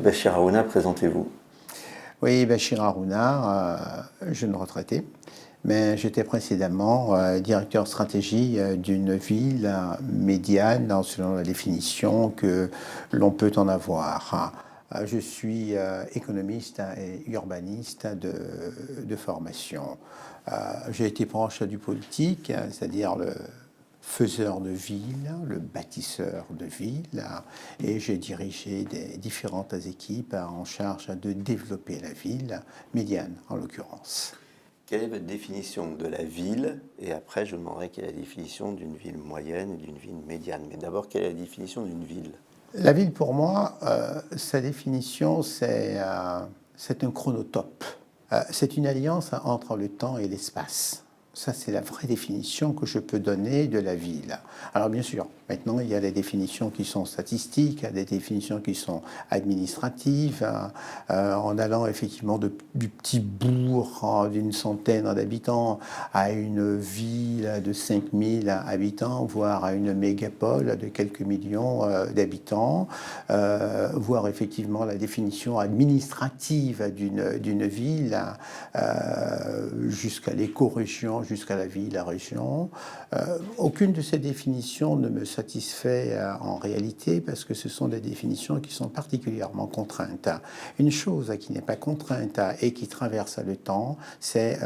Bachir Harouna, présentez-vous. Oui, Bachir Harouna, jeune retraité, mais j'étais précédemment directeur stratégie d'une ville médiane, selon la définition que l'on peut en avoir. Je suis économiste et urbaniste de formation. J'ai été proche du politique, c'est-à-dire le faiseur de ville, le bâtisseur de ville, et j'ai dirigé des différentes équipes en charge de développer la ville, médiane en l'occurrence. Quelle est votre définition de la ville? Et après, je vous demanderai quelle est la définition d'une ville moyenne et d'une ville médiane. Mais d'abord, quelle est la définition d'une ville? La ville, pour moi, sa définition, c'est un chronotope. C'est une alliance entre le temps et l'espace. Ça, c'est la vraie définition que je peux donner de la ville. Alors, bien sûr, maintenant, il y a des définitions qui sont statistiques, il y a des définitions qui sont administratives, en allant effectivement du petit bourg d'une centaine d'habitants à une ville de 5000 habitants, voire à une mégapole de quelques millions d'habitants, voire effectivement la définition administrative d'une ville, jusqu'à l'écorégion, jusqu'à la ville, la région. Aucune de ces définitions ne me satisfait en réalité parce que ce sont des définitions qui sont particulièrement contraintes. Une chose qui n'est pas contrainte et qui traverse le temps, c'est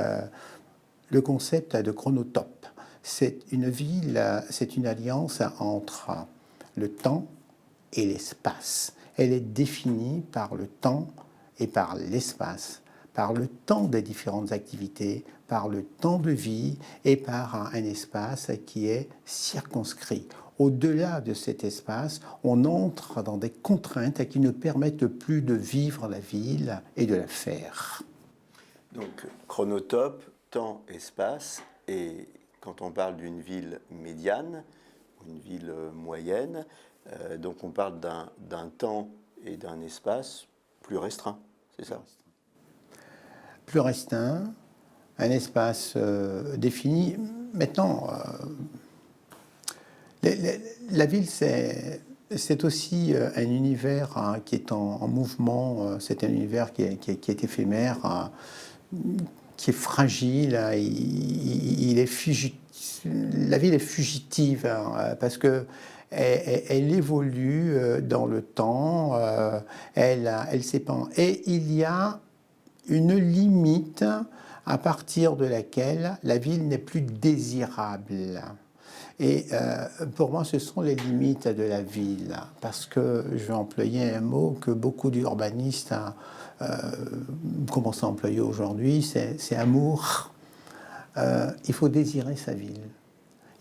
le concept de chronotope. C'est une ville, c'est une alliance entre le temps et l'espace. Elle est définie par le temps et par l'espace, par le temps des différentes activités, par le temps de vie et par un espace qui est circonscrit. Au-delà de cet espace, on entre dans des contraintes qui ne permettent plus de vivre la ville et de la faire. Donc, chronotope, temps, espace, et quand on parle d'une ville médiane, une ville moyenne, donc on parle d'un temps et d'un espace plus restreint, c'est ça? Plus restreint, un espace défini. Maintenant, la ville, c'est aussi un univers qui est en mouvement, c'est un univers qui est éphémère, qui est fragile, il est fugitif. La ville est fugitive parce que elle évolue dans le temps, elle s'épand. Et il y a une limite à partir de laquelle la ville n'est plus désirable. Et pour moi, ce sont les limites de la ville, parce que je vais employer un mot que beaucoup d'urbanistes commencent à employer aujourd'hui, c'est amour. Il faut désirer sa ville.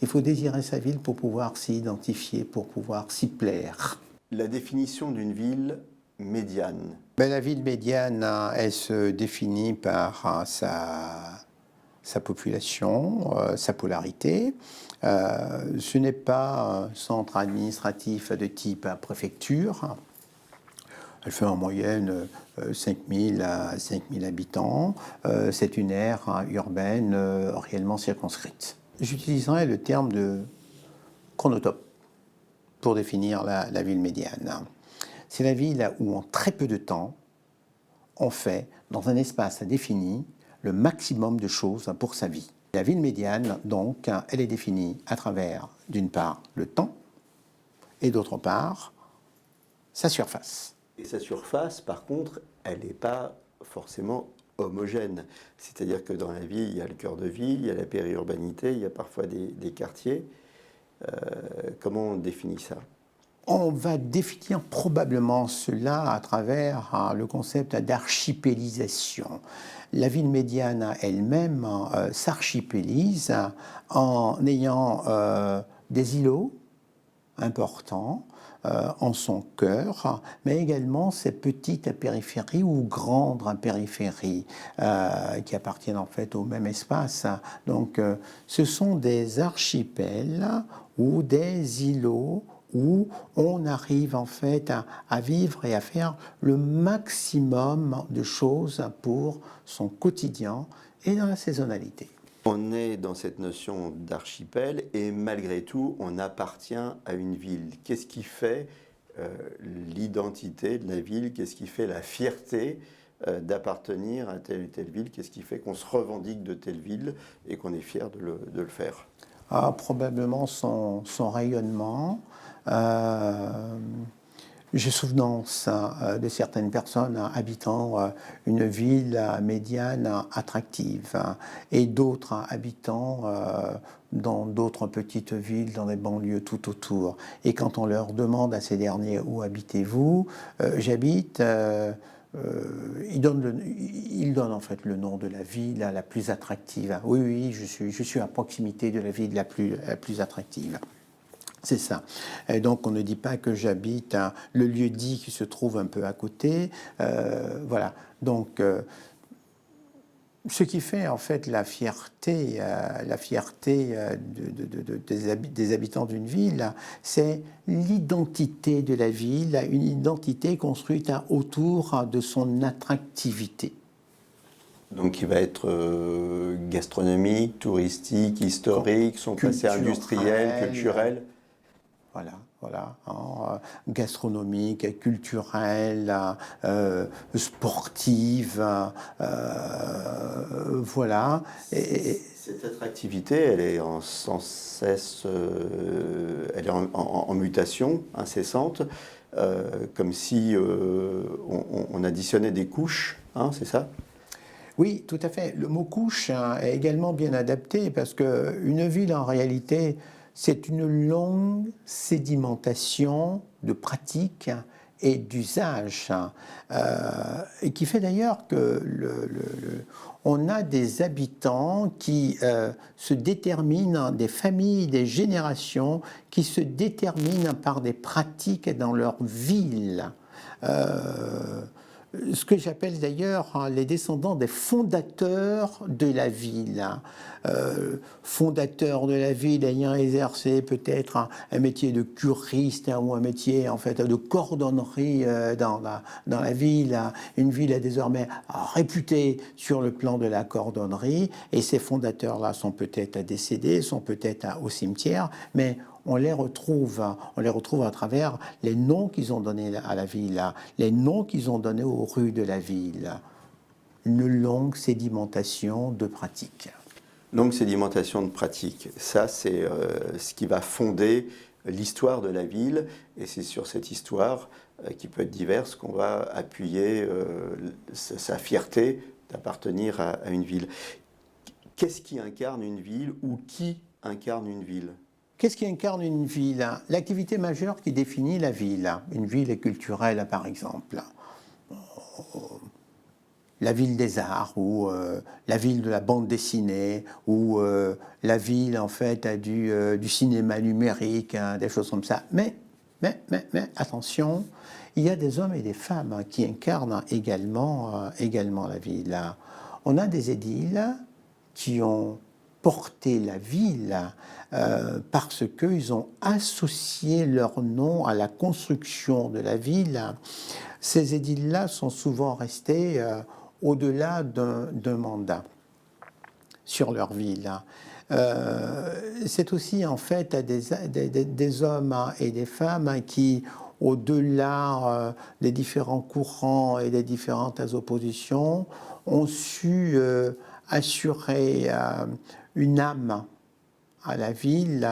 Il faut désirer sa ville pour pouvoir s'y identifier, pour pouvoir s'y plaire. La définition d'une ville médiane. La ville médiane, elle se définit par sa population, sa polarité. Ce n'est pas un centre administratif de type préfecture. Elle fait en moyenne 5000 à 5000 habitants. C'est une aire urbaine réellement circonscrite. J'utiliserai le terme de chronotope pour définir la ville médiane. C'est la ville où en très peu de temps, on fait, dans un espace défini, le maximum de choses pour sa vie. La ville médiane, donc, elle est définie à travers, d'une part, le temps, et d'autre part, sa surface. Et sa surface, par contre, elle n'est pas forcément homogène. C'est-à-dire que dans la ville, il y a le cœur de ville, il y a la périurbanité, il y a parfois des quartiers. Comment on définit ça? On va définir probablement cela à travers le concept d'archipélisation. La ville médiane elle-même s'archipélise en ayant des îlots importants en son cœur, mais également ces petites périphéries ou grandes périphéries qui appartiennent en fait au même espace. Donc ce sont des archipels ou des îlots où on arrive en fait à vivre et à faire le maximum de choses pour son quotidien et dans la saisonnalité. On est dans cette notion d'archipel et malgré tout, on appartient à une ville. Qu'est-ce qui fait l'identité de la ville, qu'est-ce qui fait la fierté d'appartenir à telle ou telle ville, qu'est-ce qui fait qu'on se revendique de telle ville et qu'on est fier de le faire. Probablement son rayonnement. J'ai souvenance de certaines personnes habitant une ville médiane attractive et d'autres habitant dans d'autres petites villes, dans des banlieues tout autour. Et quand on leur demande à ces derniers où habitez-vous, j'habite, ils donnent en fait le nom de la ville la plus attractive. Oui, oui, je suis à proximité de la ville la plus attractive. C'est ça. Et donc on ne dit pas que j'habite le lieu dit qui se trouve un peu à côté. Voilà. Donc ce qui fait en fait la fierté des habitants d'une ville, c'est l'identité de la ville, une identité construite autour de son attractivité. Donc il va être gastronomique, touristique, historique, son passé industriel, culturel. Voilà, gastronomique, culturelle, sportive, voilà. Et cette attractivité, elle est sans cesse, elle est en mutation incessante, comme si on additionnait des couches, hein, c'est ça ? Oui, tout à fait. Le mot couche est également bien adapté parce qu'une ville, en réalité, c'est une longue sédimentation de pratiques et d'usages, et qui fait d'ailleurs que on a des habitants qui se déterminent, des familles, des générations qui se déterminent par des pratiques dans leur ville. Ce que j'appelle d'ailleurs les descendants des fondateurs de la ville. Fondateurs de la ville ayant exercé peut-être un métier de curiste ou un métier en fait de cordonnerie dans la ville. Une ville est désormais réputée sur le plan de la cordonnerie et ces fondateurs-là sont peut-être décédés, sont peut-être au cimetière, mais on les retrouve à travers les noms qu'ils ont donnés à la ville, les noms qu'ils ont donnés aux rues de la ville. Une longue sédimentation de pratiques. Longue sédimentation de pratiques, ça c'est ce qui va fonder l'histoire de la ville, et c'est sur cette histoire qui peut être diverse qu'on va appuyer sa fierté d'appartenir à une ville. Qu'est-ce qui incarne une ville ou qui incarne une ville ? Qu'est-ce qui incarne une ville? L'activité majeure qui définit la ville. Une ville est culturelle, par exemple. La ville des arts, ou la ville de la bande dessinée, ou la ville, en fait, du cinéma numérique, hein, des choses comme ça. Mais, attention, il y a des hommes et des femmes qui incarnent également la ville. On a des édiles qui ont porté la ville parce qu'ils ont associé leur nom à la construction de la ville. Ces édiles-là sont souvent restés au-delà d'un mandat sur leur ville. C'est aussi en fait des hommes et des femmes qui, au-delà des différents courants et des différentes oppositions, ont su assurer une âme à la ville,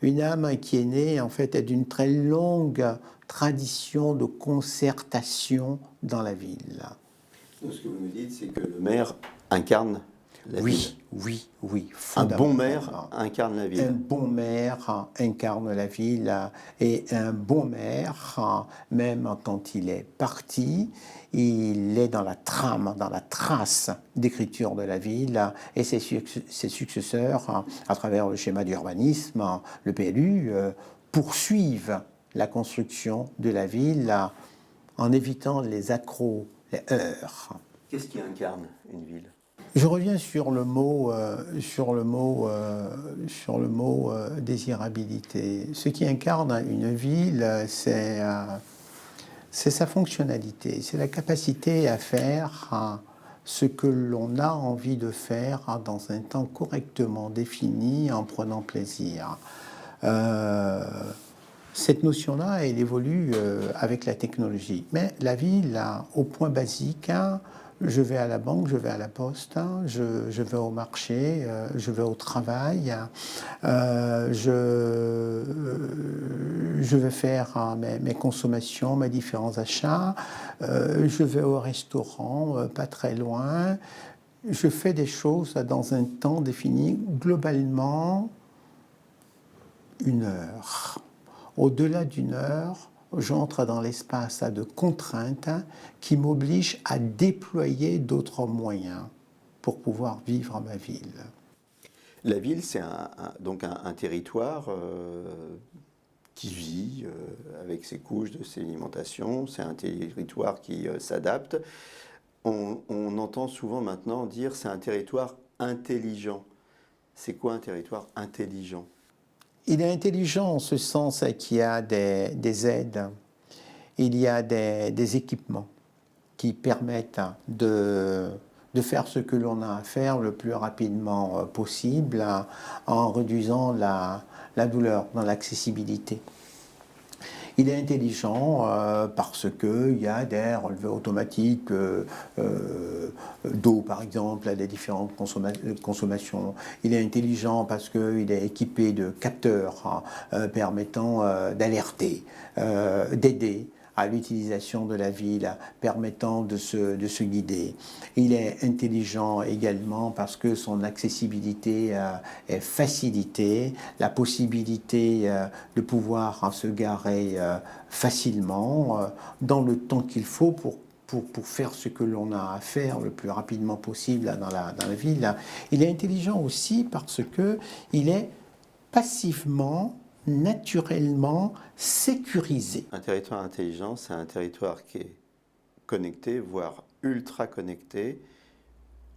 une âme qui est née en fait d'une très longue tradition de concertation dans la ville. Donc, ce que vous nous dites, c'est que le maire incarne la ville. Oui. Un bon maire incarne la ville. Un bon maire incarne la ville, et un bon maire, même quand il est parti, il est dans la trame, dans la trace d'écriture de la ville, et ses successeurs, à travers le schéma d'urbanisme, le PLU, poursuivent la construction de la ville en évitant les accros, les heurts. Qu'est-ce qui incarne une ville ? Je reviens sur le mot désirabilité. Ce qui incarne une ville, c'est sa fonctionnalité, c'est la capacité à faire ce que l'on a envie de faire dans un temps correctement défini en prenant plaisir. Cette notion-là, elle évolue avec la technologie. Mais la ville, là, au point basique, hein, je vais à la banque, je vais à la poste, hein, je vais au marché, je vais au travail, je vais faire mes consommations, mes différents achats, je vais au restaurant, pas très loin. Je fais des choses dans un temps défini, globalement 1 heure. Au-delà d'1 heure, j'entre dans l'espace de contraintes qui m'obligent à déployer d'autres moyens pour pouvoir vivre ma ville. La ville, c'est donc un territoire qui vit avec ses couches de sédimentation, c'est un territoire qui s'adapte. On entend souvent maintenant dire c'est un territoire intelligent. C'est quoi un territoire intelligent? Il est intelligent en ce sens qu'il y a des aides, il y a des équipements qui permettent de faire ce que l'on a à faire le plus rapidement possible en réduisant la douleur dans l'accessibilité. Il est intelligent parce qu'il y a des relevés automatiques d'eau, par exemple, à des différentes consommations. Il est intelligent parce qu'il est équipé de capteurs permettant d'alerter, d'aider à l'utilisation de la ville, permettant de se guider. Il est intelligent également parce que son accessibilité est facilitée, la possibilité de pouvoir se garer facilement, dans le temps qu'il faut pour faire ce que l'on a à faire le plus rapidement possible dans la ville. Il est intelligent aussi parce qu'il est passivement, naturellement sécurisé. Un territoire intelligent, c'est un territoire qui est connecté, voire ultra connecté,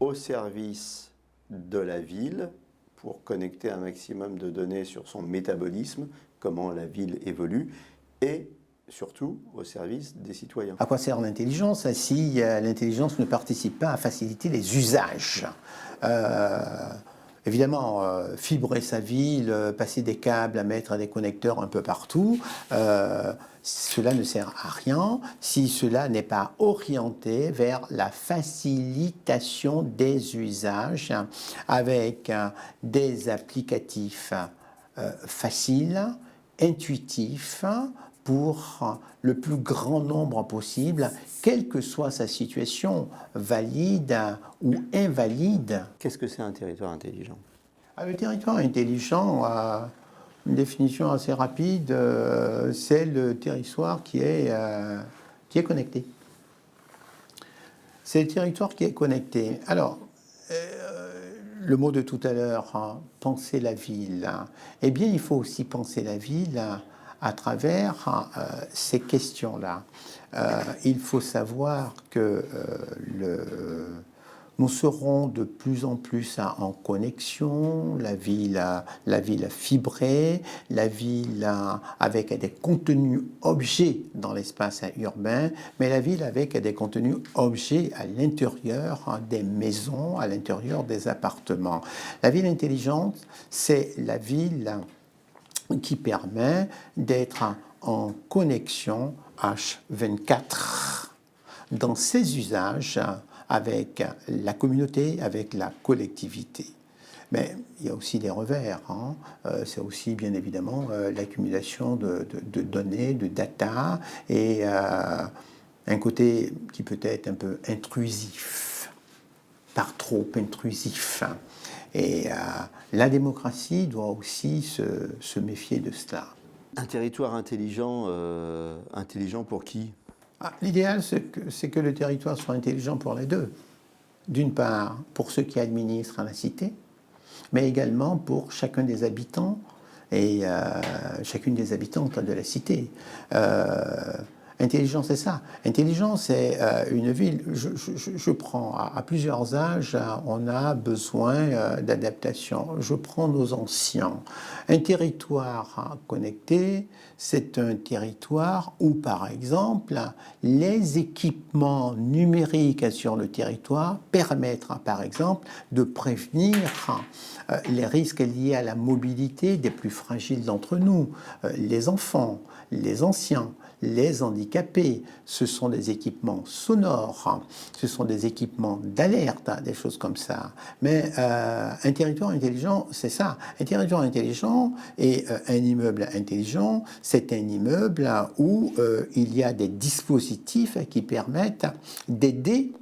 au service de la ville pour connecter un maximum de données sur son métabolisme, comment la ville évolue, et surtout au service des citoyens. À quoi sert l'intelligence si l'intelligence ne participe pas à faciliter les usages? Évidemment, fibrer sa ville, passer des câbles à mettre des connecteurs un peu partout, cela ne sert à rien si cela n'est pas orienté vers la facilitation des usages avec des applicatifs faciles, intuitifs, pour le plus grand nombre possible, quelle que soit sa situation, valide ou invalide. Qu'est-ce que c'est un territoire intelligent? Le territoire intelligent a une définition assez rapide, c'est le territoire qui est connecté. C'est le territoire qui est connecté. Alors, le mot de tout à l'heure, hein, penser la ville, eh bien il faut aussi penser la ville à travers ces questions-là. Il faut savoir que nous serons de plus en plus en connexion, la ville fibrée, la ville avec des contenus objets dans l'espace urbain, mais la ville avec des contenus objets à l'intérieur des maisons, à l'intérieur des appartements. La ville intelligente, c'est la ville qui permet d'être en connexion H24 dans ses usages avec la communauté, avec la collectivité. Mais il y a aussi des revers. Hein. C'est aussi bien évidemment l'accumulation de données, de data, et un côté qui peut être un peu intrusif, par trop intrusif. Et la démocratie doit aussi se méfier de cela. Un territoire intelligent, intelligent pour qui? L'idéal, c'est que le territoire soit intelligent pour les deux. D'une part, pour ceux qui administrent la cité, mais également pour chacun des habitants et chacune des habitantes de la cité. Intelligence, c'est ça. Intelligence, c'est une ville. Je prends à plusieurs âges, on a besoin d'adaptation. Je prends nos anciens. Un territoire connecté, c'est un territoire où, par exemple, les équipements numériques sur le territoire permettent, par exemple, de prévenir les risques liés à la mobilité des plus fragiles d'entre nous, les enfants, les anciens, les handicapés. Ce sont des équipements sonores, ce sont des équipements d'alerte, des choses comme ça. Mais un territoire intelligent, c'est ça. Un territoire intelligent et un immeuble intelligent, c'est un immeuble où il y a des dispositifs qui permettent d'aider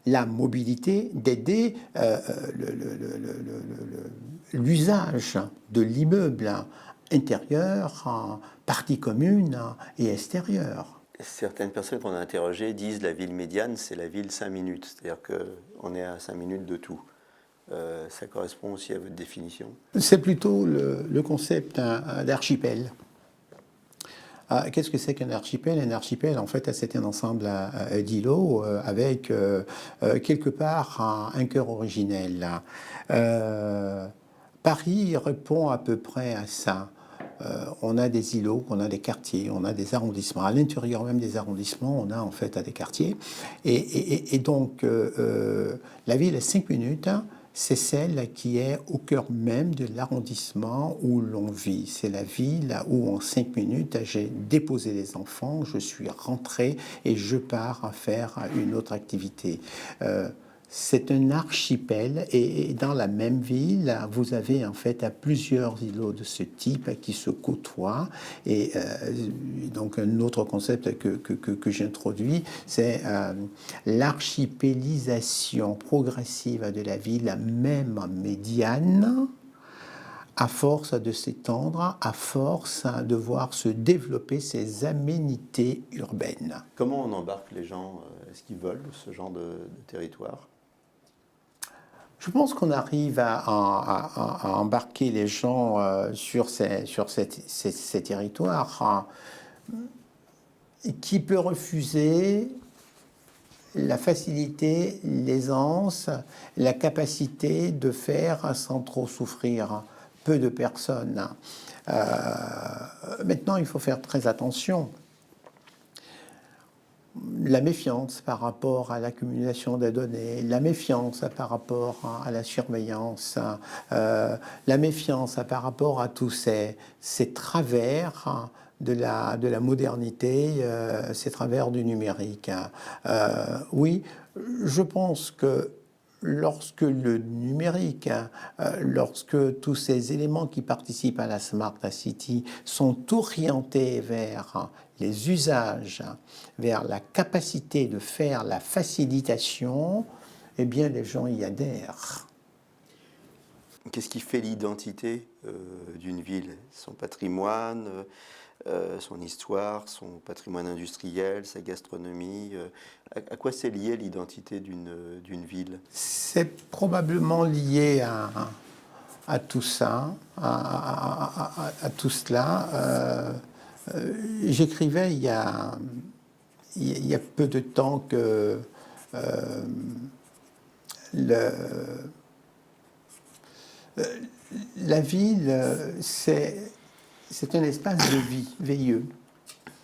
la mobilité, d'aider l'usage de l'immeuble intérieur, partie commune et extérieure. Certaines personnes qu'on a interrogées disent la ville médiane, c'est la ville 5 minutes. C'est-à-dire qu'on est à 5 minutes de tout. Ça correspond aussi à votre définition? C'est plutôt le concept d'archipel. Qu'est-ce que c'est qu'un archipel? Un archipel, en fait, c'est un ensemble d'îlots avec quelque part un cœur originel. Paris répond à peu près à ça. On a des îlots, on a des quartiers, on a des arrondissements. À l'intérieur même des arrondissements, on a en fait des quartiers. Et donc, la ville à 5 minutes, c'est celle qui est au cœur même de l'arrondissement où l'on vit. C'est la ville où en 5 minutes, j'ai déposé les enfants, je suis rentré et je pars à faire une autre activité. C'est un archipel et dans la même ville, vous avez en fait plusieurs îlots de ce type qui se côtoient. Et donc un autre concept que j'introduis, c'est l'archipélisation progressive de la ville, même médiane, à force de s'étendre, à force de voir se développer ces aménités urbaines. Comment on embarque les gens? Est-ce qu'ils veulent ce genre de territoire? Je pense qu'on arrive à embarquer les gens sur ces territoires. Qui peut refuser la facilité, l'aisance, la capacité de faire sans trop souffrir? Peu de personnes. Maintenant, il faut faire très attention. La méfiance par rapport à l'accumulation des données, la méfiance par rapport à la surveillance, la méfiance par rapport à tous ces travers de la modernité, ces travers du numérique. Oui, je pense que lorsque le numérique, lorsque tous ces éléments qui participent à la Smart City sont orientés vers les usages, vers la capacité de faire la facilitation, eh bien les gens y adhèrent. Qu'est-ce qui fait l'identité d'une ville? Son patrimoine, son histoire, son patrimoine industriel, sa gastronomie. À quoi c'est lié l'identité d'une ville? C'est probablement lié à tout ça, à tout cela. J'écrivais il y a peu de temps que la ville, c'est un espace de vie veilleux.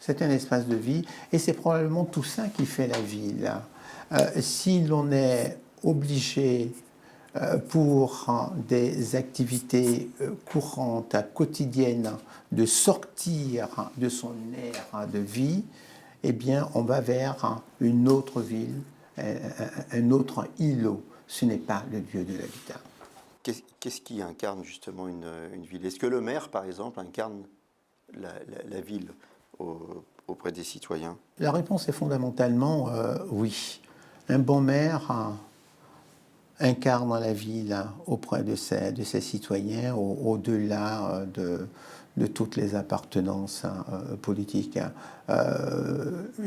C'est un espace de vie et c'est probablement tout ça qui fait la ville. Si l'on est obligé pour des activités courantes, quotidiennes, de sortir de son aire de vie, eh bien, on va vers une autre ville, un autre îlot. Ce n'est pas le lieu de l'habitat. Qu'est-ce qui incarne justement une ville? Est-ce que le maire, par exemple, incarne la ville auprès des citoyens? La réponse est fondamentalement oui. Un bon maire incarne la ville auprès de ses citoyens, au-delà de toutes les appartenances politiques.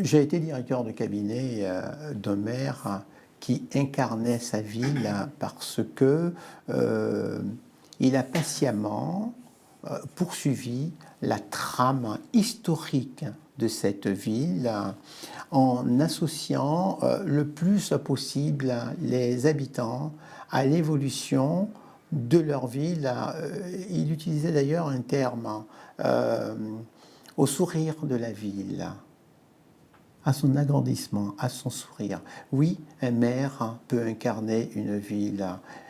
J'ai été directeur de cabinet d'un maire qui incarnait sa ville parce que il a patiemment poursuivi la trame historique de cette ville en associant le plus possible les habitants à l'évolution de leur ville. Il utilisait d'ailleurs un terme au sourire de la ville, à son agrandissement, à son sourire. Oui, un maire peut incarner une ville.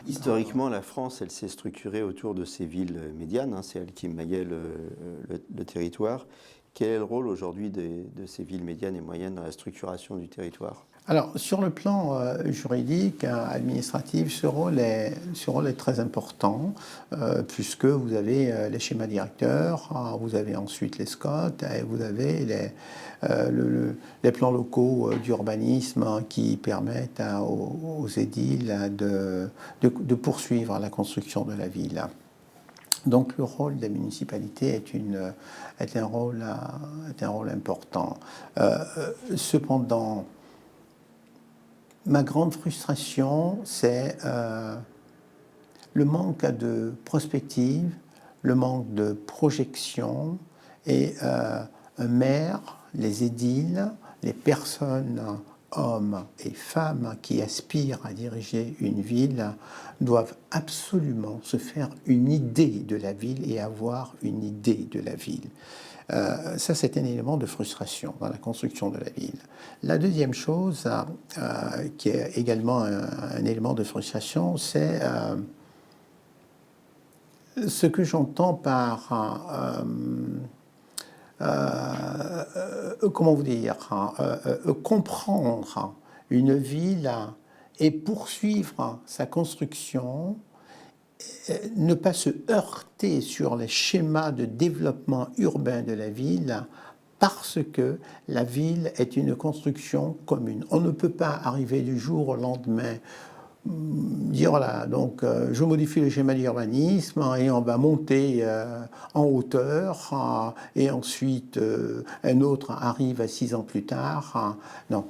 Historiquement, la France, elle s'est structurée autour de ces villes médianes, hein, c'est elles qui maillaient le territoire. Quel est le rôle aujourd'hui de ces villes médianes et moyennes dans la structuration du territoire? Alors, sur le plan juridique, administratif, ce rôle est très important, puisque vous avez les schémas directeurs, vous avez ensuite les SCOT, et vous avez les plans locaux d'urbanisme qui permettent aux édiles de poursuivre la construction de la ville. Donc le rôle des municipalités est un rôle important. Cependant, ma grande frustration, c'est le manque de prospective, le manque de projection et un maire, les édiles, les personnes, hommes et femmes qui aspirent à diriger une ville doivent absolument se faire une idée de la ville et avoir une idée de la ville. Ça, c'est un élément de frustration dans la construction de la ville. La deuxième chose, qui est également un élément de frustration, c'est ce que j'entends par comment vous dire, comprendre une ville et poursuivre sa construction, ne pas se heurter sur les schémas de développement urbain de la ville, parce que la ville est une construction commune. On ne peut pas arriver du jour au lendemain, dire voilà, donc je modifie le schéma d'urbanisme et on va monter en hauteur et ensuite un autre arrive à 6 ans plus tard. Non.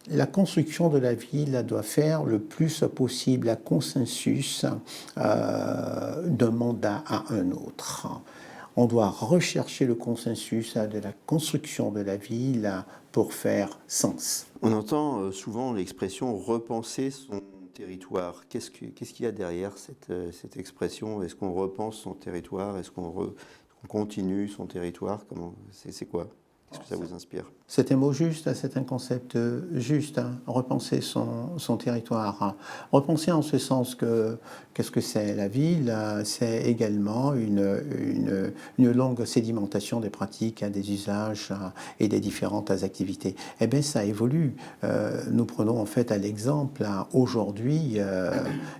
La construction de la ville doit faire le plus possible un consensus d'un mandat à un autre. On doit rechercher le consensus de la construction de la ville pour faire sens. On entend souvent l'expression « repenser son territoire ». Qu'est-ce qu'il y a derrière cette expression? Est-ce qu'on repense son territoire? Est-ce qu'on continue son territoire? C'est quoi? Qu'est-ce que ça vous inspire? C'est un mot juste, c'est un concept juste, repenser son territoire. Repenser en ce sens que, qu'est-ce que c'est la ville? C'est également une longue sédimentation des pratiques, des usages et des différentes activités. Eh bien, ça évolue. Nous prenons en fait à l'exemple, aujourd'hui,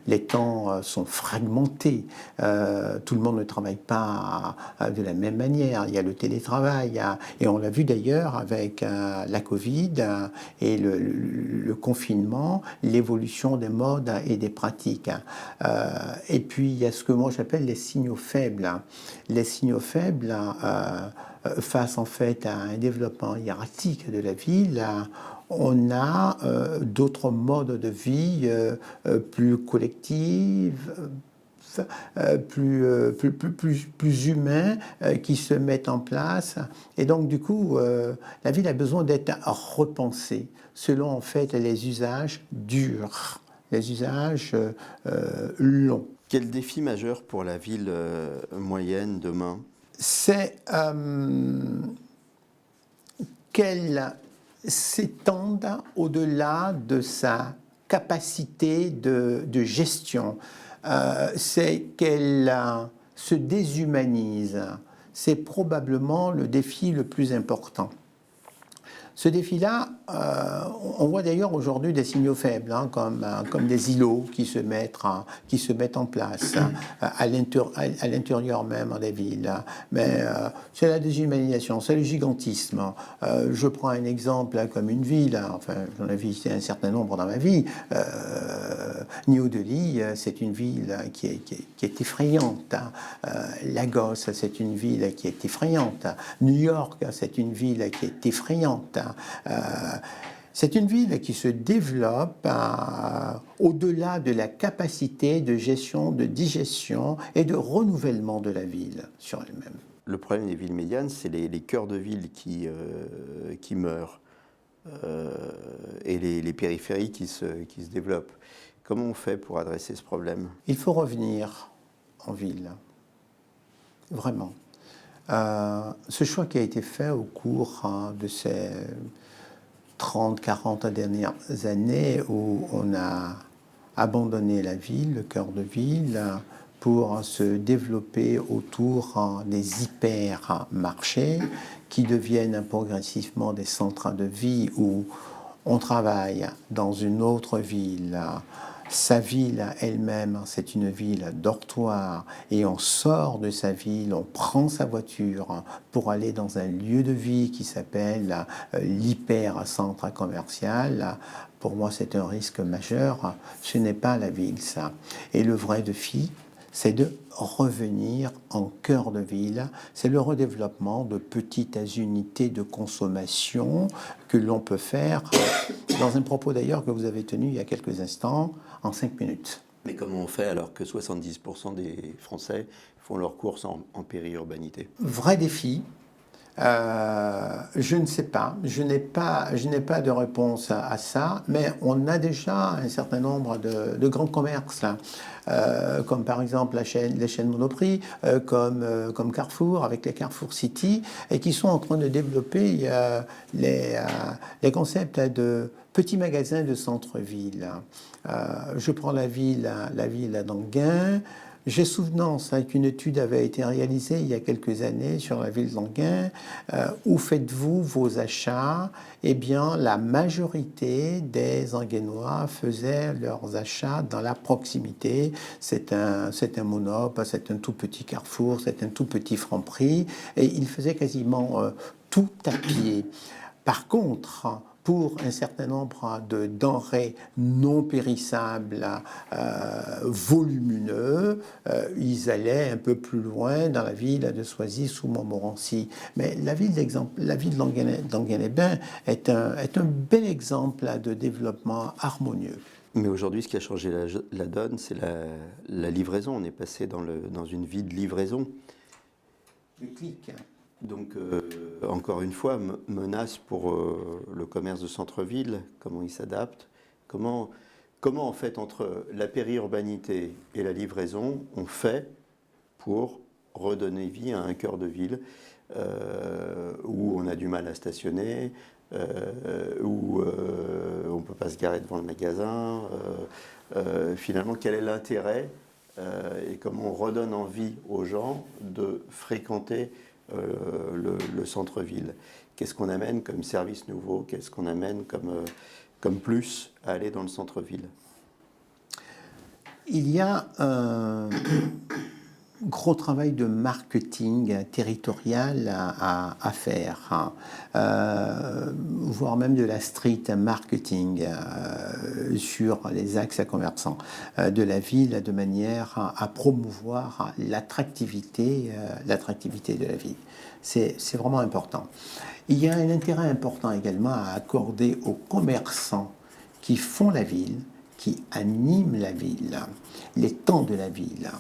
les temps sont fragmentés. Tout le monde ne travaille pas de la même manière. Il y a le télétravail, et on l'a vu d'ailleurs avec la Covid et le confinement, l'évolution des modes et des pratiques. Et puis, il y a ce que moi j'appelle les signaux faibles. Les signaux faibles, face en fait à un développement hiérarchique de la ville, on a d'autres modes de vie plus collectifs, plus humains qui se mettent en place. Et donc, du coup, la ville a besoin d'être repensée selon, en fait, les usages durs, les usages longs. Quel défi majeur pour la ville moyenne demain? C'est qu'elle s'étende au-delà de sa capacité de gestion. C'est qu'elle se déshumanise. C'est probablement le défi le plus important. Ce défi-là, on voit d'ailleurs aujourd'hui des signaux faibles, comme des îlots qui se mettent en place à l'intérieur même des villes. Mais c'est la déshumanisation, c'est le gigantisme. Je prends un exemple comme une ville, enfin j'en ai visité un certain nombre dans ma vie. New Delhi, c'est une ville qui est effrayante. Lagos, c'est une ville qui est effrayante. New York, c'est une ville qui est effrayante. C'est une ville qui se développe au-delà de la capacité de gestion, de digestion et de renouvellement de la ville sur elle-même. Le problème des villes médianes, c'est les cœurs de ville qui meurent et les périphéries qui se développent. Comment on fait pour adresser ce problème? Il faut revenir en ville, vraiment. Ce choix qui a été fait au cours de ces 30-40 dernières années où on a abandonné la ville, le cœur de ville, pour se développer autour des hypermarchés qui deviennent progressivement des centres de vie où on travaille dans une autre ville. Sa ville elle-même, c'est une ville dortoir et on sort de sa ville, on prend sa voiture pour aller dans un lieu de vie qui s'appelle l'hyper-centre commercial. Pour moi, c'est un risque majeur. Ce n'est pas la ville, ça. Et le vrai défi, c'est de revenir en cœur de ville. C'est le redéveloppement de petites unités de consommation que l'on peut faire, dans un propos d'ailleurs que vous avez tenu il y a quelques instants, en 5 minutes. Mais comment on fait alors que 70% des Français font leurs courses en périurbanité? Vrai défi. Je ne sais pas, je n'ai pas de réponse à ça, mais on a déjà un certain nombre de grands commerces, comme par exemple les chaînes Monoprix, comme Carrefour, avec les Carrefour City, et qui sont en train de développer les concepts de petits magasins de centre-ville. Je prends la ville d'Anguin. J'ai souvenance qu'une étude avait été réalisée il y a quelques années sur la ville d'Anguin. Où faites-vous vos achats? Eh bien, la majorité des Anguinois faisaient leurs achats dans la proximité. C'est un Monop, c'est un tout petit Carrefour, c'est un tout petit Franprix, et ils faisaient quasiment tout à pied. Par contre, pour un certain nombre de denrées non périssables, volumineux, ils allaient un peu plus loin dans la ville de Soisy ou Montmorency. Mais la ville d'Anguin-les-Bains est un bel exemple de développement harmonieux. Mais aujourd'hui, ce qui a changé la donne, c'est la livraison. On est passé dans une vie de livraison. Le clic. Donc, encore une fois, menace pour le commerce de centre-ville, comment il s'adapte, comment en fait, entre la périurbanité et la livraison, on fait pour redonner vie à un cœur de ville où on a du mal à stationner, où on ne peut pas se garer devant le magasin. Finalement, quel est l'intérêt et comment on redonne envie aux gens de fréquenter le centre-ville? Qu'est-ce qu'on amène comme service nouveau? Qu'est-ce qu'on amène comme plus à aller dans le centre-ville? Il y a un gros travail de marketing territorial à faire, voire même de la street marketing sur les axes commerçants de la ville, de manière à promouvoir l'attractivité de la ville. C'est vraiment important. Il y a un intérêt important également à accorder aux commerçants qui font la ville, qui animent la ville, les temps de la ville.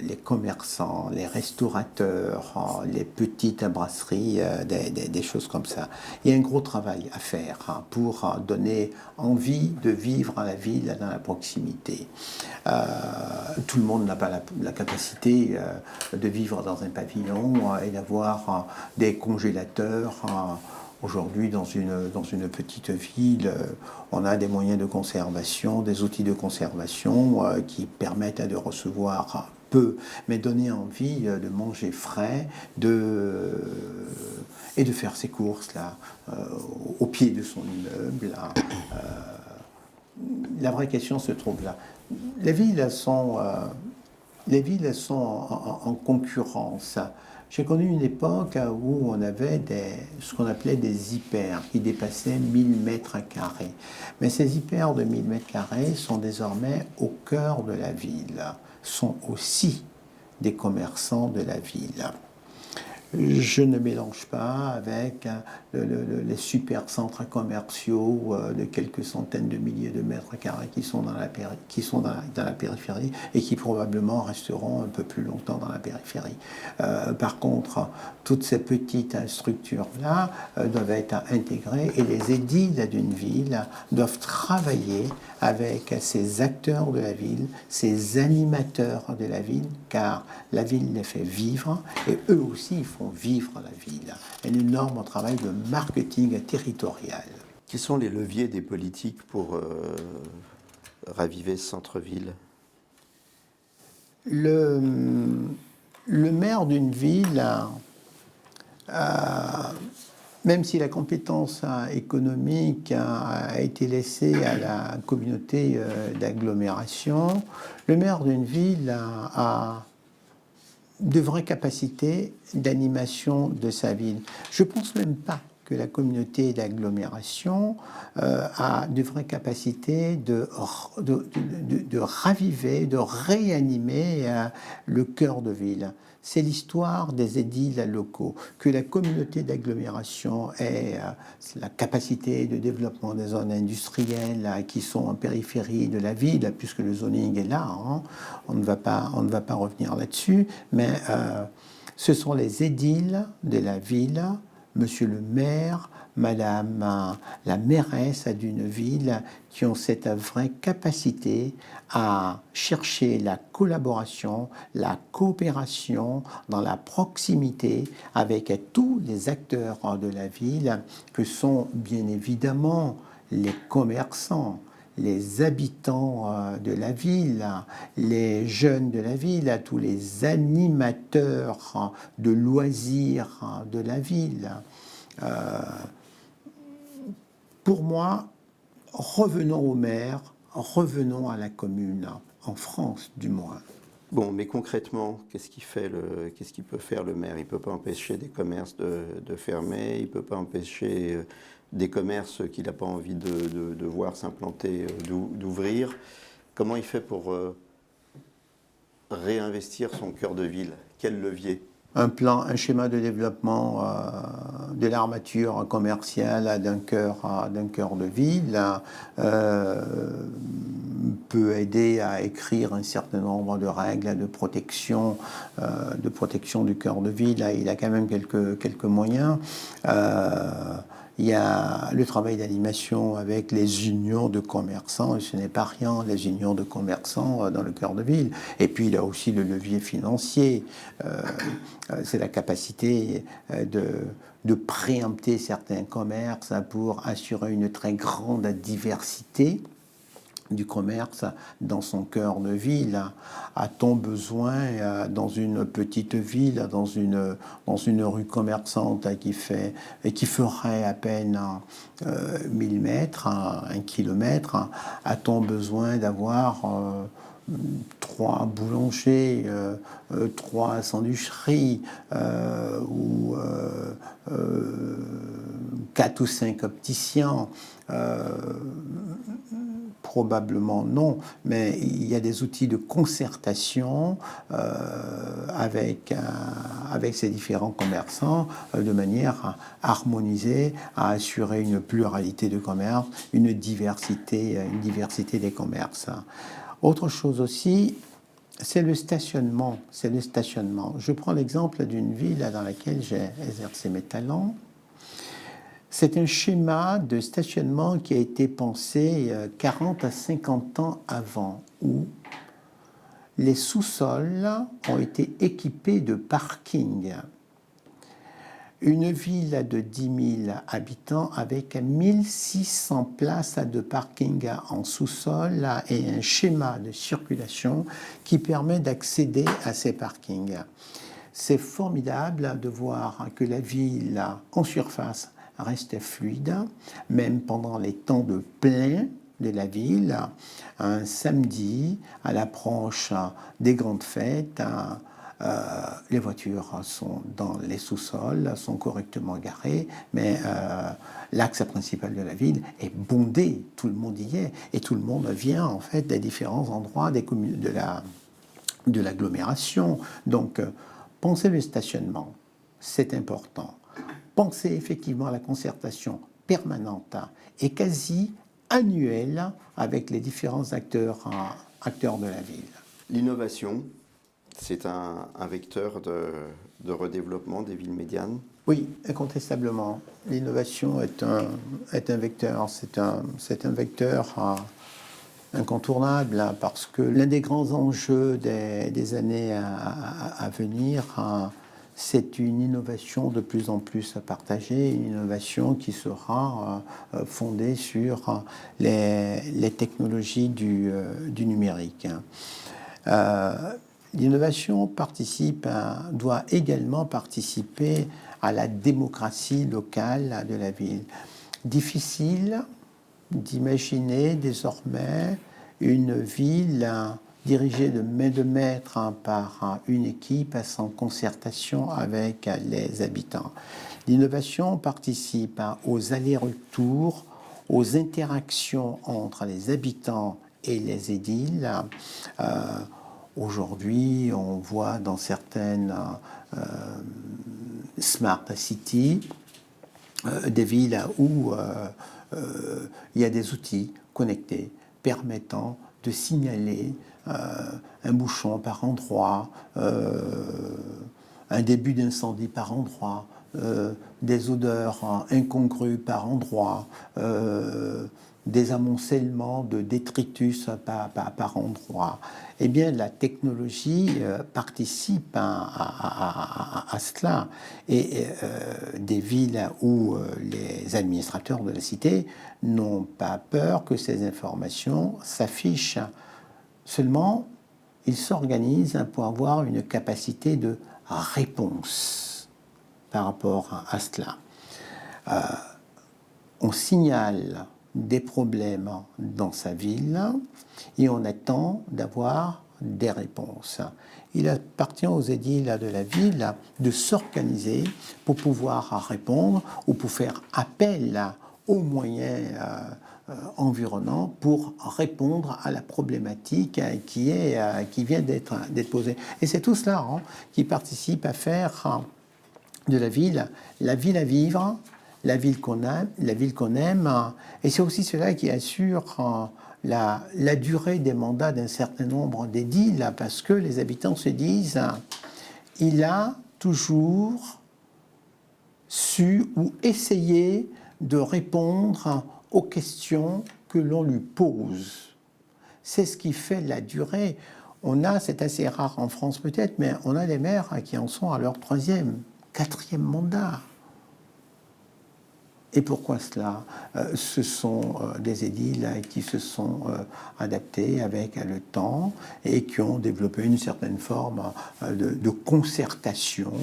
Les commerçants, les restaurateurs, les petites brasseries, des choses comme ça. Il y a un gros travail à faire pour donner envie de vivre à la ville dans la proximité. Tout le monde n'a pas la capacité de vivre dans un pavillon et d'avoir des congélateurs. Aujourd'hui, dans une petite ville, on a des moyens de conservation, des outils de conservation qui permettent de recevoir peu, mais donner envie de manger frais et de faire ses courses là, au pied de son immeuble. La vraie question se trouve là. Les villes sont en concurrence. J'ai connu une époque où on avait ce qu'on appelait des hyper qui dépassaient 1000 mètres carrés. Mais ces hyper de 1000 mètres carrés sont désormais au cœur de la ville, sont aussi des commerçants de la ville. Je ne mélange pas avec les super centres commerciaux de quelques centaines de milliers de mètres carrés qui sont dans la périphérie et qui probablement resteront un peu plus longtemps dans la périphérie. Par contre, toutes ces petites structures-là doivent être intégrées et les édiles d'une ville doivent travailler avec ces acteurs de la ville, ces animateurs de la ville, car la ville les fait vivre et eux aussi font vivre la ville. Un énorme travail de marketing territorial. Quels sont les leviers des politiques pour raviver ce centre-ville? Le maire d'une ville, même si la compétence économique a été laissée à la communauté d'agglomération, le maire d'une ville a de vraies capacités d'animation de sa ville. Je ne pense même pas que la communauté d'agglomération a de vraies capacités de raviver, de réanimer le cœur de ville. C'est l'histoire des édiles locaux, que la communauté d'agglomération ait la capacité de développement des zones industrielles qui sont en périphérie de la ville, puisque le zoning est là, hein. On ne va pas revenir là-dessus, mais ce sont les édiles de la ville, monsieur le maire, madame la mairesse d'une ville, qui ont cette vraie capacité à chercher la collaboration, la coopération dans la proximité avec tous les acteurs de la ville, que sont bien évidemment les commerçants, les habitants de la ville, les jeunes de la ville, tous les animateurs de loisirs de la ville. Pour moi, revenons au maire, revenons à la commune, en France du moins. Bon, mais concrètement, qu'est-ce qu'il peut faire le maire? Il ne peut pas empêcher des commerces de fermer, il ne peut pas empêcher des commerces qu'il n'a pas envie de voir s'implanter, d'ouvrir. Comment il fait pour réinvestir son cœur de ville? Quel levier? Un schéma de développement de l'armature commerciale d'un cœur de ville peut aider à écrire un certain nombre de règles de protection du cœur de ville. Là, il a quand même quelques moyens. Il y a le travail d'animation avec les unions de commerçants, et ce n'est pas rien, les unions de commerçants dans le cœur de ville. Et puis il y a aussi le levier financier, c'est la capacité de préempter certains commerces pour assurer une très grande diversité du commerce dans son cœur de ville. A-t-on besoin, dans une petite ville, dans une rue commerçante qui ferait à peine 1000 mètres, 1 kilomètre, a-t-on besoin d'avoir 3 boulangers, 3 sandwicheries ou 4 ou 5 opticiens? Probablement non, mais il y a des outils de concertation avec ces différents commerçants de manière harmonisée à assurer une pluralité de commerces, une diversité des commerces. Autre chose aussi, c'est le stationnement. Je prends l'exemple d'une ville dans laquelle j'ai exercé mes talents. C'est un schéma de stationnement qui a été pensé 40 à 50 ans avant, où les sous-sols ont été équipés de parkings. Une ville de 10 000 habitants avec 1600 places de parking en sous-sol et un schéma de circulation qui permet d'accéder à ces parkings. C'est formidable de voir que la ville en surface reste fluide, même pendant les temps de plein de la ville. Un samedi, à l'approche des grandes fêtes, les voitures sont dans les sous-sols, sont correctement garées, mais l'axe principal de la ville est bondé, tout le monde y est, et tout le monde vient en fait des différents endroits de l'agglomération. Donc, pensez le stationnement. c'est important. Pensez effectivement à la concertation permanente et quasi annuelle avec les différents acteurs de la ville. L'innovation, c'est un vecteur de redéveloppement des villes médianes? Oui, incontestablement. L'innovation est un vecteur, c'est un vecteur incontournable parce que l'un des grands enjeux des années à venir, c'est une innovation de plus en plus partagée, une innovation qui sera fondée sur les technologies du numérique. L'innovation doit également participer à la démocratie locale de la ville. Difficile d'imaginer désormais une ville dirigée de main de maître par une équipe sans concertation avec les habitants. L'innovation participe aux allers-retours, aux interactions entre les habitants et les édiles. Aujourd'hui, on voit dans certaines smart cities des villes où il y a des outils connectés permettant de signaler un bouchon par endroit, un début d'incendie par endroit, des odeurs incongrues par endroit, des amoncellements de détritus par endroit. Eh bien, la technologie participe à cela. Et des villes où les administrateurs de la cité n'ont pas peur que ces informations s'affichent. Seulement, ils s'organisent pour avoir une capacité de réponse par rapport à cela. On signale des problèmes dans sa ville et on attend d'avoir des réponses. Il appartient aux édiles de la ville de s'organiser pour pouvoir répondre ou pour faire appel aux moyens environnants pour répondre à la problématique qui vient d'être posée. Et c'est tout cela qui participe à faire de la ville à vivre, la ville qu'on aime, et c'est aussi cela qui assure la durée des mandats d'un certain nombre d'édiles, parce que les habitants se disent il a toujours su ou essayé de répondre aux questions que l'on lui pose. C'est ce qui fait la durée. C'est assez rare en France peut-être, mais on a des maires qui en sont à leur 3e, 4e mandat. Et pourquoi cela? Ce sont des édiles qui se sont adaptés avec le temps et qui ont développé une certaine forme de concertation.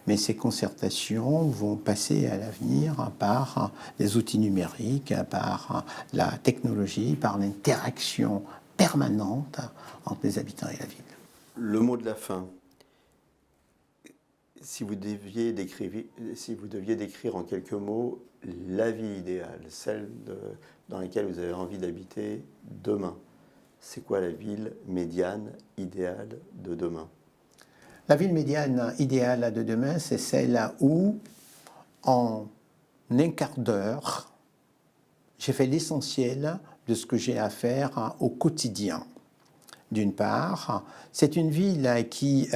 Mais ces concertations vont passer à l'avenir par les outils numériques, par la technologie, par l'interaction permanente entre les habitants et la ville. Le mot de la fin. Si vous deviez décrire en quelques mots la vie idéale, celle dans laquelle vous avez envie d'habiter demain, c'est quoi la ville médiane idéale de demain? La ville médiane idéale de demain, c'est celle où, en un quart d'heure, j'ai fait l'essentiel de ce que j'ai à faire au quotidien. D'une part, c'est une ville qui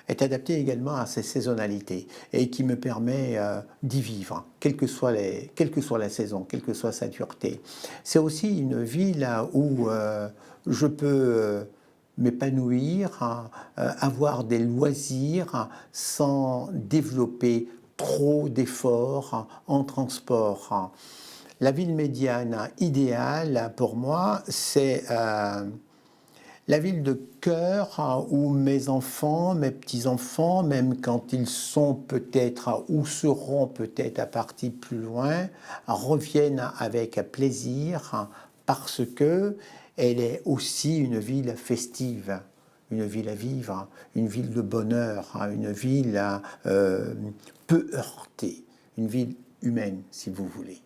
est adaptée également à ses saisonnalités et qui me permet d'y vivre, quelle que soit la saison, quelle que soit sa dureté. C'est aussi une ville où je peux m'épanouir, avoir des loisirs sans développer trop d'efforts en transport. La ville médiane idéale pour moi, c'est la ville de cœur où mes enfants, mes petits-enfants, même quand ils sont peut-être ou seront peut-être à partir plus loin, reviennent avec plaisir parce que elle est aussi une ville festive, une ville à vivre, une ville de bonheur, une ville peu heurtée, une ville humaine si vous voulez.